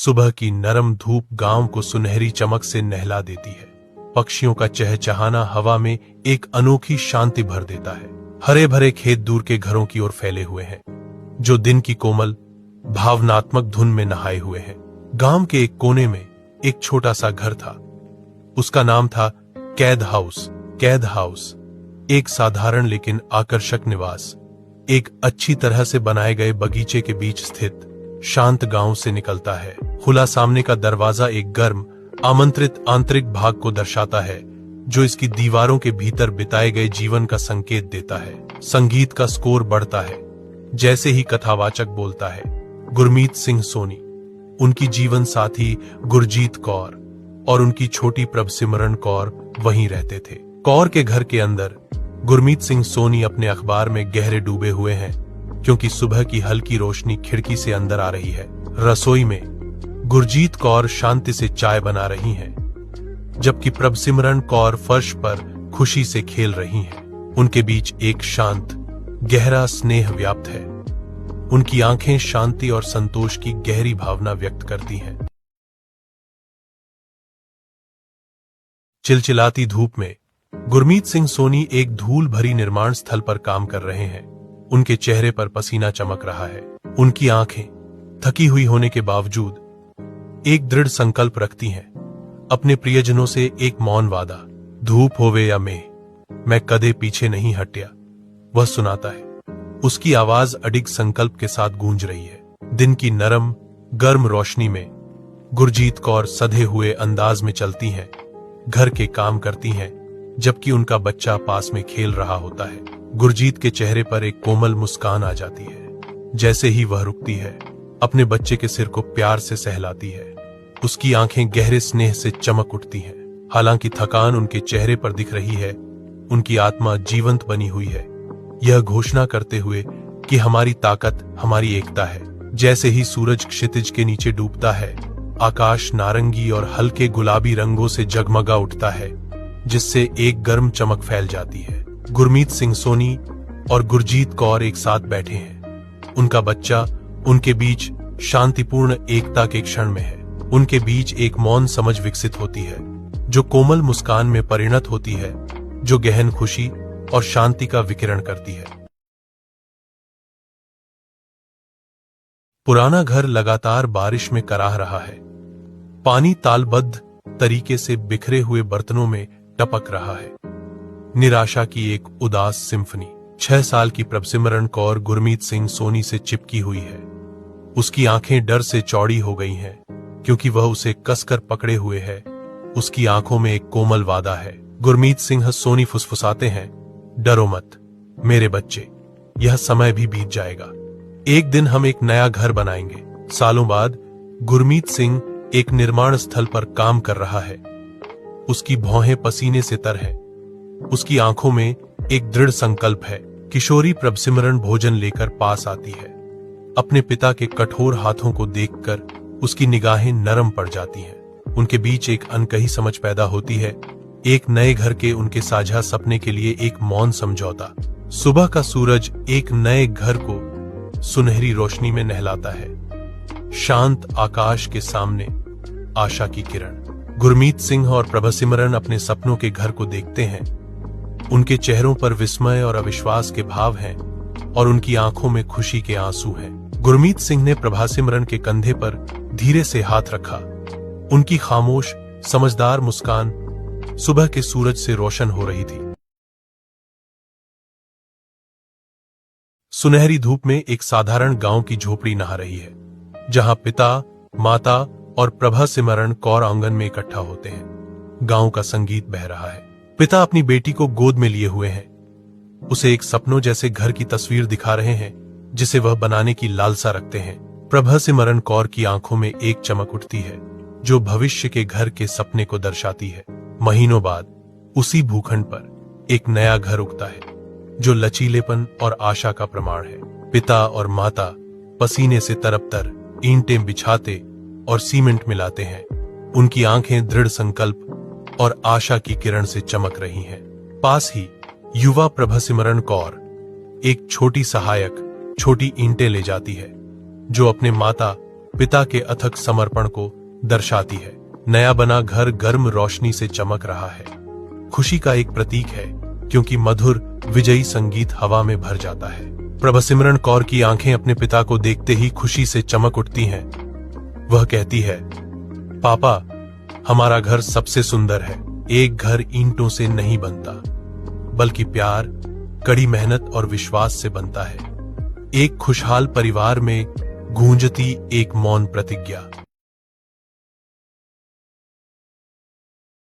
सुबह की नरम धूप गांव को सुनहरी चमक से नहला देती है। पक्षियों का चहचहाना हवा में एक अनोखी शांति भर देता है। हरे भरे खेत दूर के घरों की ओर फैले हुए हैं, जो दिन की कोमल भावनात्मक धुन में नहाए हुए हैं। गांव के एक कोने में एक छोटा सा घर था। उसका नाम था कैद हाउस। कैद हाउस एक साधारण लेकिन आकर्षक निवास, एक अच्छी तरह से बनाए गए बगीचे के बीच स्थित शांत गांव से निकलता है। खुला सामने का दरवाजा एक गर्म आमंत्रित आंतरिक भाग को दर्शाता है, जो इसकी दीवारों के भीतर बिताए गए जीवन का संकेत देता है। संगीत का स्कोर बढ़ता है जैसे ही कथावाचक बोलता है। गुरमीत सिंह सोनी, उनकी जीवन साथी गुरजीत कौर और उनकी छोटी प्रभसिमरन कौर वहीं रहते थे। कौर के घर के अंदर गुरमीत सिंह सोनी अपने अखबार में गहरे डूबे हुए हैं, क्योंकि सुबह की हल्की रोशनी खिड़की से अंदर आ रही है। रसोई में गुरजीत कौर शांति से चाय बना रही हैं, जबकि प्रभसिमरन कौर फर्श पर खुशी से खेल रही हैं। उनके बीच एक शांत गहरा स्नेह व्याप्त है। उनकी आंखें शांति और संतोष की गहरी भावना व्यक्त करती हैं। चिलचिलाती धूप में गुरमीत सिंह सोनी एक धूल भरी निर्माण स्थल पर काम कर रहे हैं। उनके चेहरे पर पसीना चमक रहा है। उनकी आंखें थकी हुई होने के बावजूद एक दृढ़ संकल्प रखती हैं। अपने प्रियजनों से एक मौन वादा, धूप होवे या मेह, मैं कदे पीछे नहीं हटिया, वह सुनाता है। उसकी आवाज अडिग संकल्प के साथ गूंज रही है। दिन की नरम गर्म रोशनी में गुरजीत कौर सधे हुए अंदाज में चलती हैं, घर के काम करती हैं, जबकि उनका बच्चा पास में खेल रहा होता है। गुरजीत के चेहरे पर एक कोमल मुस्कान आ जाती है। जैसे ही वह रुकती है, अपने बच्चे के सिर को प्यार से सहलाती है। उसकी आंखें गहरे स्नेह से चमक उठती हैं। हालांकि थकान उनके चेहरे पर दिख रही है, उनकी आत्मा जीवंत बनी हुई है, यह घोषणा करते हुए कि हमारी ताकत हमारी एकता है। जैसे ही सूरज क्षितिज के नीचे डूबता है, आकाश नारंगी और हल्के गुलाबी रंगों से जगमगा उठता है, जिससे एक गर्म चमक फैल जाती है। गुरमीत सिंह सोनी और गुरजीत कौर एक साथ बैठे हैं। उनका बच्चा उनके बीच शांतिपूर्ण एकता के क्षण में है। उनके बीच एक मौन समझ विकसित होती है, जो कोमल मुस्कान में परिणत होती है, जो गहन खुशी और शांति का विकिरण करती है। पुराना घर लगातार बारिश में कराह रहा है। पानी तालबद्ध तरीके से बिखरे हुए बर्तनों में टपक रहा है। निराशा की एक उदास सिम्फनी 6 साल की प्रभसिमरन कौर गुरमीत सिंह सोनी से चिपकी हुई है। उसकी आंखें डर से चौड़ी हो गई हैं, क्योंकि वह उसे कसकर पकड़े हुए है। उसकी आंखों में एक कोमल वादा है। गुरमीत सिंह सोनी फुसफुसाते हैं, डरो मत मेरे बच्चे, यह समय भी बीत जाएगा। एक दिन हम एक नया घर बनाएंगे। सालों बाद गुरमीत सिंह एक निर्माण स्थल पर काम कर रहा है। उसकी भौहें पसीने से तर है। उसकी आंखों में एक दृढ़ संकल्प है। किशोरी प्रभसिमरन भोजन लेकर पास आती है। अपने पिता के कठोर हाथों को देखकर उसकी निगाहें नरम पड़ जाती हैं। उनके बीच एक अनकही समझ पैदा होती है, एक नए घर के उनके साझा सपने के लिए एक मौन समझौता। सुबह का सूरज एक नए घर को सुनहरी रोशनी में नहलाता है। शांत आकाश के सामने आशा की किरण। गुरमीत सिंह और प्रभसिमरन अपने सपनों के घर को देखते हैं। उनके चेहरों पर विस्मय और अविश्वास के भाव हैं, और उनकी आंखों में खुशी के आंसू हैं। गुरमीत सिंह ने प्रभसिमरन के कंधे पर धीरे से हाथ रखा। उनकी खामोश समझदार मुस्कान सुबह के सूरज से रोशन हो रही थी। सुनहरी धूप में एक साधारण गांव की झोपड़ी नहा रही है, जहां पिता, माता और प्रभसिमरन कौर आंगन में इकट्ठा होते हैं। गांव का संगीत बह रहा है। पिता अपनी बेटी को गोद में लिए हुए हैं। उसे एक सपनों जैसे घर की तस्वीर दिखा रहे हैं, जिसे वह बनाने की लालसा रखते हैं। प्रभसिमरन कौर की आंखों में एक चमक उठती है, जो भविष्य के घर के सपने को दर्शाती है। महीनों बाद उसी भूखंड पर एक नया घर उगता है, जो लचीलेपन और आशा का प्रमाण है। पिता और माता पसीने से तरबतर ईंटें बिछाते और सीमेंट मिलाते हैं। उनकी आंखें दृढ़ संकल्प और आशा की किरण से चमक रही हैं। पास ही युवा प्रभसिमरन कौर एक छोटी सहायक छोटी ईंटें ले जाती है, जो अपने माता पिता के अथक समर्पण को दर्शाती है। नया बना घर गर्म रोशनी से चमक रहा है। खुशी का एक प्रतीक है, क्योंकि मधुर विजयी संगीत हवा में भर जाता है। प्रभसिमरन कौर की आंखें अपने पिता को देखते ही खुशी से चमक उठती हैं। वह कहती है, पापा, हमारा घर सबसे सुंदर है। एक घर ईंटों से नहीं बनता, बल्कि प्यार, कड़ी मेहनत और विश्वास से बनता है। एक खुशहाल परिवार में गूंजती एक मौन प्रतिज्ञा।